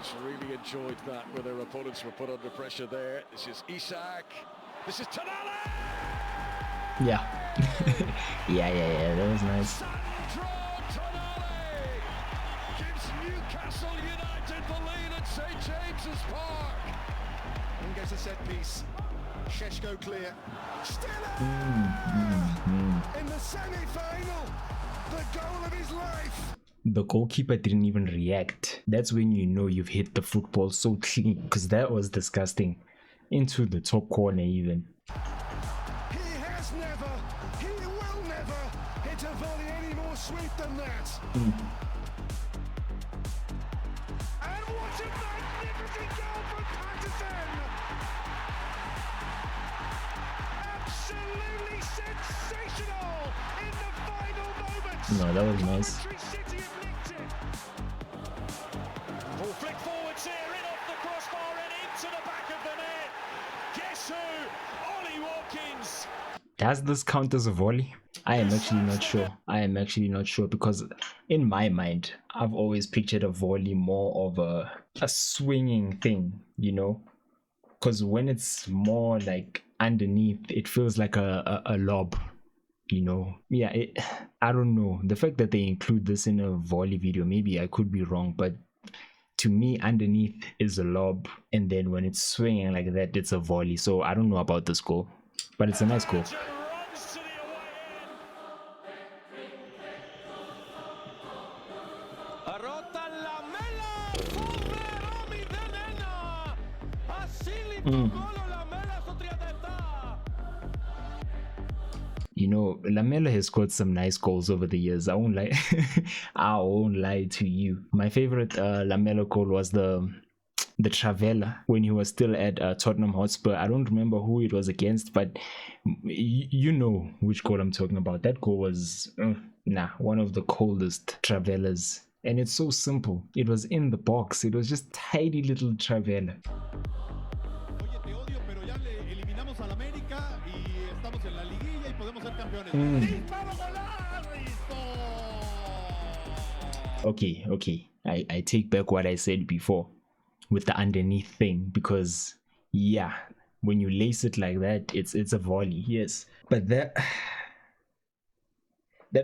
Teams really enjoyed that when their opponents were put under pressure there. This is Isak. This is Tonali! Yeah. yeah, that was nice. Sandro Tonali gives Newcastle United the lead at St James's Park. And gets a set piece. Sheshko clear. Still in the semi-final. The goal of his life. The goalkeeper didn't even react. That's when you know you've hit the football so clean, because that was disgusting. Into the top corner even. He has never, he will never hit a volley any more sweet than that. And what a magnificent goal from Patterson! Absolutely sensational in the final moments. No, that was nice. City have nicked it. Full flick forwards here, in off the crossbar and into the back of the net. Guess who? Ollie Watkins. Does this count as a volley? I am actually not sure because in my mind, I've always pictured a volley more of a swinging thing, you know? Because when it's more like underneath, it feels like a lob, you know? Yeah, I don't know. The fact that they include this in a volley video, maybe I could be wrong, but to me, underneath is a lob, and then when it's swinging like that, it's a volley. So I don't know about this goal, but it's a nice goal. You know, Lamela has scored some nice goals over the years. I won't lie. I won't lie to you. My favorite Lamela goal was the Travella when he was still at Tottenham Hotspur. I don't remember who it was against, but you know which goal I'm talking about. That goal was one of the coldest Travellas, and it's so simple. It was in the box. It was just tiny little Travella. Okay. I take back what I said before with the underneath thing, because yeah, when you lace it like that, it's a volley, yes. But that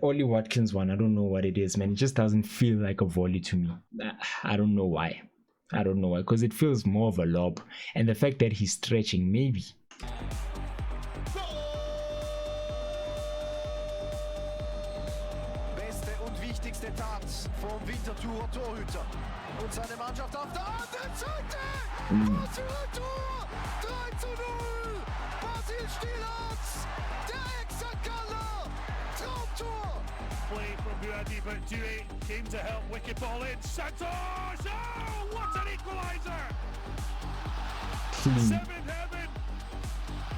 Ollie Watkins one, I don't know what it is, man. It just doesn't feel like a volley to me. I don't know why, because it feels more of a lob, and the fact that he's stretching, maybe. Wichtigste Tat vom Winterthurer Torhüter und seine Mannschaft auf der anderen Seite. Tor, 3:0. Basil Stielatz, der Ex-Kaller, Traumtor. Play from Buadi, but Dewey came to help. Wicket ball in. Santos! Oh, what an equaliser! Seventh heaven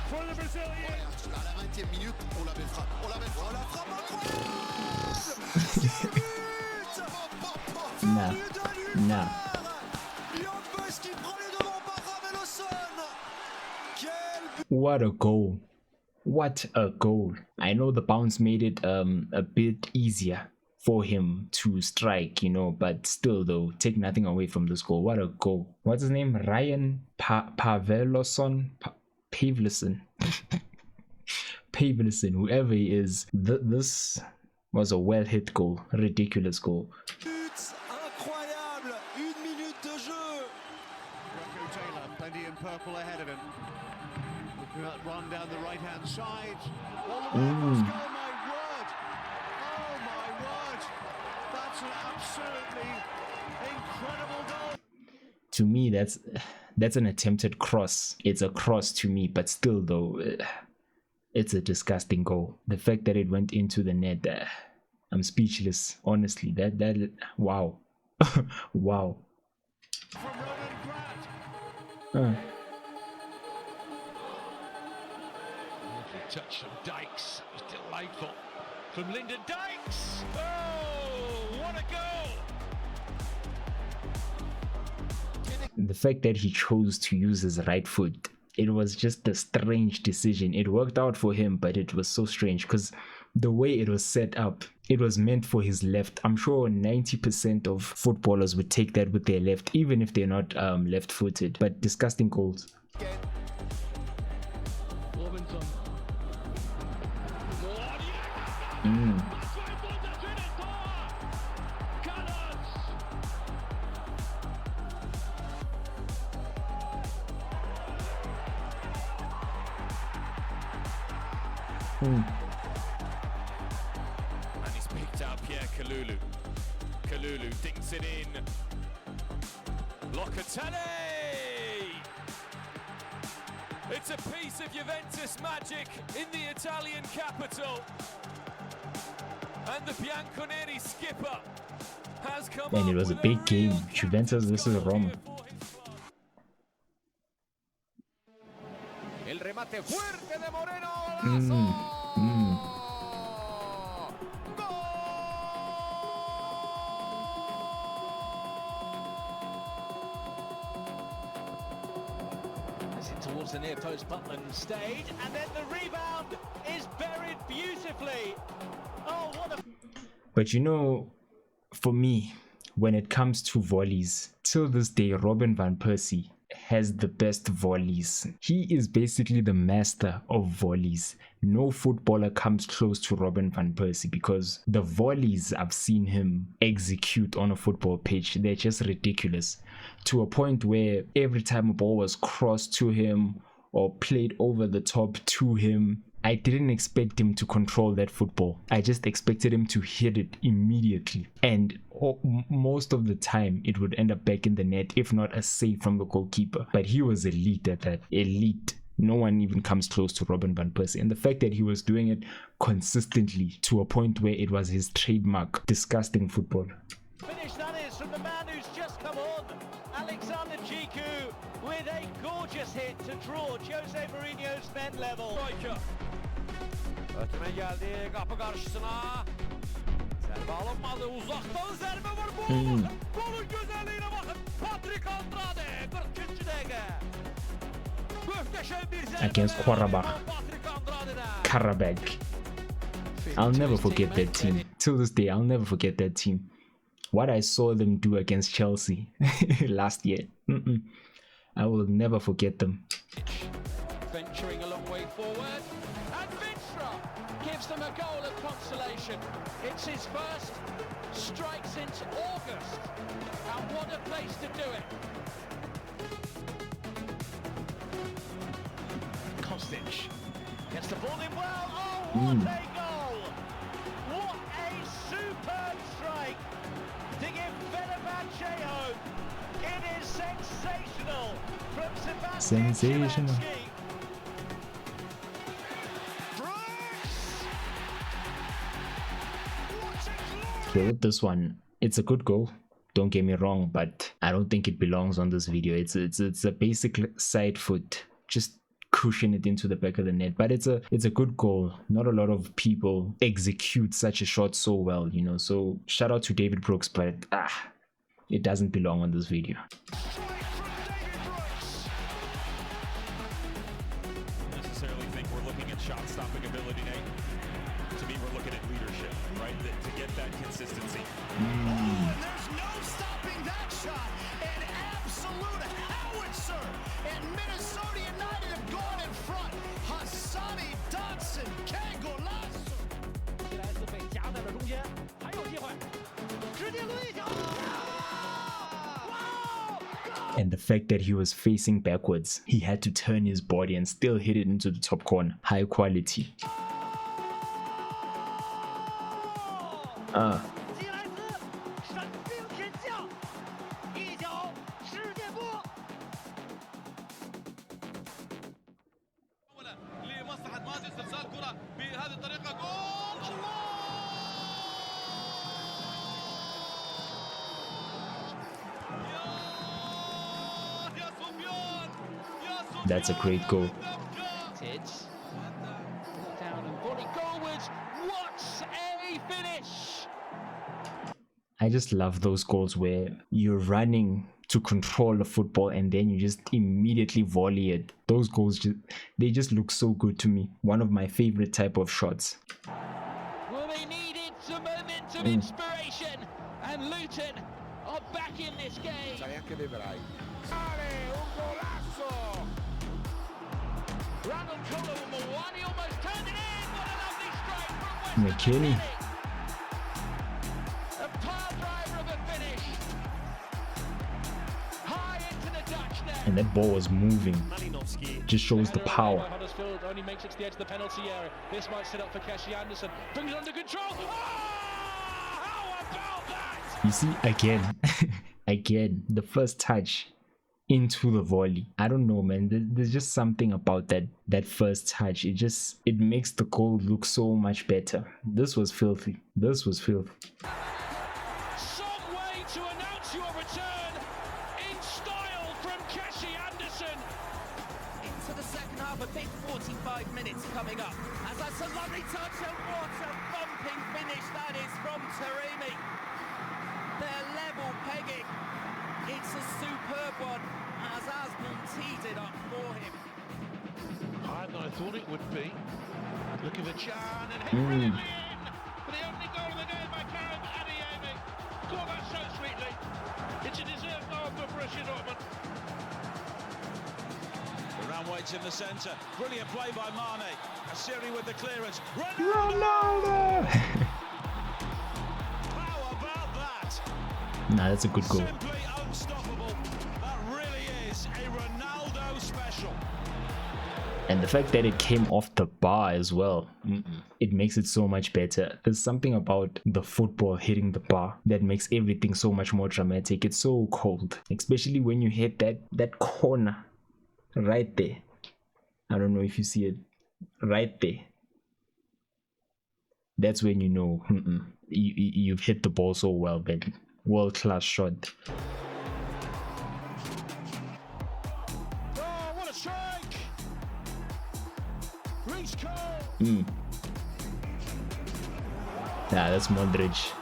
for the Brazilians. À la 20e minute, on la belle frappe. Oh la frappe incroyable! Nah. What a goal. What a goal. I know the bounce made it a bit easier for him to strike, you know, but still though, take nothing away from this goal. What a goal. What's his name? Ryan Pavelson? Pavlison. Pavlison, whoever he is. This was a well hit goal. Ridiculous goal. Incroyable. 1 minute de jeu. Rocco Taylor, plenty in purple ahead of him. Looking at that run down the right hand side. Oh my word. Oh my word. That's an absolutely incredible goal. To me, that's an attempted cross. It's a cross to me, but still though, it's a disgusting goal. The fact that it went into the net, I'm speechless. Honestly, that wow. Wow. From Ronan Grant. Touch from Dykes. It was delightful. From Lyndon Dykes. Oh, what a goal! The fact that he chose to use his right foot, it was just a strange decision. It worked out for him, but it was so strange because the way it was set up, it was meant for his left. I'm sure 90% of footballers would take that with their left, even if they're not left-footed. But disgusting goals. And he's picked out Pierre Kalulu. Kalulu dinks it in. Locatelli! It's a piece of Juventus magic in the Italian capital. And the Bianconeri skipper has come And it was a big game. Juventus versus Roma. El remate fuerte de Moreno. Golazo. Towards the near post, Butland stayed, and then the rebound is buried beautifully. Oh, what a... But you know, for me, when it comes to volleys, till this day, Robin van Persie has the best volleys. He is basically the master of volleys. No footballer comes close to Robin van Persie because the volleys I've seen him execute on a football pitch, they're just ridiculous. To a point where every time a ball was crossed to him or played over the top to him, I didn't expect him to control that football. I just expected him to hit it immediately. And most of the time, it would end up back in the net, if not a save from the goalkeeper. But he was elite at that. Elite. No one even comes close to Robin van Persie. And the fact that he was doing it consistently to a point where it was his trademark. Disgusting football. Finish that is from the man who's just come on. Alexander Chiku with a gorgeous hit to draw Jose Mourinho's men level. Ötüme geldi kapı karşısına. Zerbe alınmadı. Uzaktan zerbe var. Golün güzelliğine bakın. Patrick Andrade 40. dakika. Muhteşem bir zerbe. Against Qarabağ. Karabag. I'll never forget that team. Till this day, I'll never forget that team. What I saw them do against Chelsea last year. I will never forget them. Venturing a long way forward. And Vinstra gives them a goal of consolation. It's his first strike since August. And what a place to do it. Kostic gets the ball in well. Oh, what a goal! What a superb strike to give Fenerbahce home. It is sensational from Sebastian Sensational. Szymanski. Okay, with this one, it's a good goal. Don't get me wrong, but I don't think it belongs on this video. It's a basic side foot. Just cushion it into the back of the net, but it's a good goal. Not a lot of people execute such a shot so well, you know. So shout out to David Brooks, but it doesn't belong on this video. Necessarily think we're looking at shot stopping ability, Nate. To me, we're looking at leadership, right? To get that consistency. And there's no stopping that shot. An absolute howitzer. And Minnesota United have gone in front. Hassani Dotson, que golazo. 进来是被夹在了中间，还有机会，直接抡一脚。And the fact that he was facing backwards, he had to turn his body and still hit it into the top corner. High quality. 吉莱斯神兵天降，一脚世界波。 لمصلحة مانشستر استرسال كرة بهذه الطريقة جول الله يا سفيان يا That's a great goal. Tids down and volley goalwards. What a finish! I just love those goals where you're running to control the football and then you just immediately volley it. Those goals they just look so good to me. One of my favorite type of shots. an inspiration, and Luton are back in this game. Randall Kohler with Mawani almost turned it in. What a lovely strike from West McKinney. A pile driver of a finish. High into the Dutch net. And that ball was moving. Just shows the power. Huddersfield only makes it to the edge of the penalty area. This might set up for Cassie Anderson. Brings it under control. Oh, how about that? You see, again, the first touch into the volley. I don't know, man. There's just something about that first touch. It makes the goal look so much better. This was filthy. Some way to announce your return in style from Cassie Anderson. Into the second half, a big 45 minutes coming up. As that's a lovely touch, and what a bumping finish that is from Taremi. They're level pegging. It's a superb one, as Asmund teed it up for him. Higher than I thought it would be. Looking for Chan and hit brilliantly in. For the only goal of the game by Karim Adeyemi. Scored that so sweetly. It's a deserved goal for Borussia Dortmund. The round waits in the centre. Brilliant play by Mane. Asiri with the clearance. Ronaldo! How about that? Nah, that's a good goal. Simply unstoppable. That really is a Ronaldo special. And the fact that it came off the bar as well, it makes it so much better. There's something about the football hitting the bar that makes everything so much more dramatic. It's so cold, especially when you hit that corner right there. I don't know if you see it right there. That's when you know you've hit the ball so well, man. World-class shot. Oh, what a strike! Reece Cole. Nah, that's Modric.